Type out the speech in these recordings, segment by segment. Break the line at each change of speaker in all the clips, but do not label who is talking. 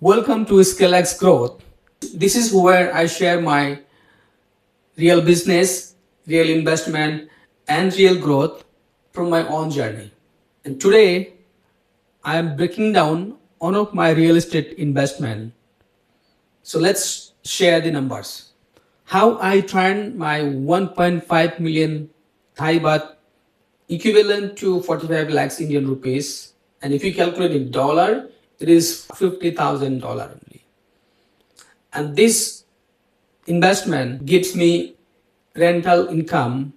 Welcome to ScaleXGrowth. This is where I share my real business, real investment, and real growth from my own journey. And today, I am breaking down one of my real estate investment. So let's share the numbers. How I turned my 1.5 million Thai baht equivalent to 45 lakhs Indian rupees. And if you calculate in dollar, it is $50,000 only. And this investment gives me rental income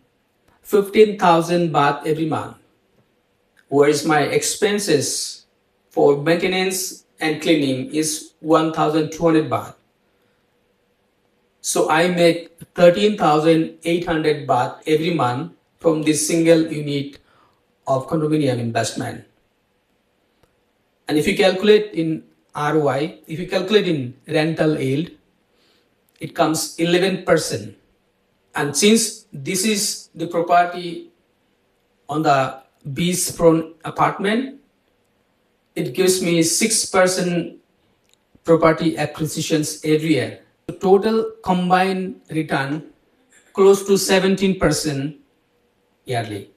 15,000 baht every month, whereas my expenses for maintenance and cleaning is 1,200 baht. So I make 13,800 baht every month from this single unit of condominium investment. And if you calculate in ROI, if you calculate in rental yield, it comes 11%. And since this is the property on the beachfront apartment, it gives me 6% property acquisitions every year. The total combined return close to 17% yearly.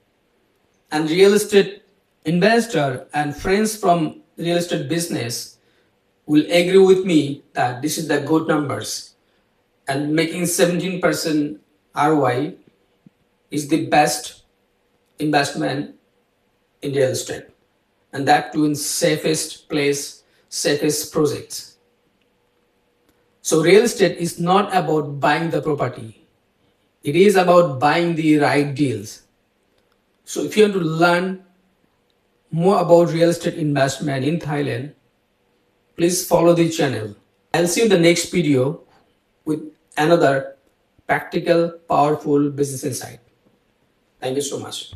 And real estate investor and friends from real estate business will agree with me that this is the good numbers, and making 17% ROI is the best investment in real estate, and that too in safest place, safest projects. So real estate is not about buying the property. It is about buying the right deals. So if you want to learn more about real estate investment in Thailand, please follow the channel. I'll see you in the next video with another practical, powerful business insight. Thank you so much.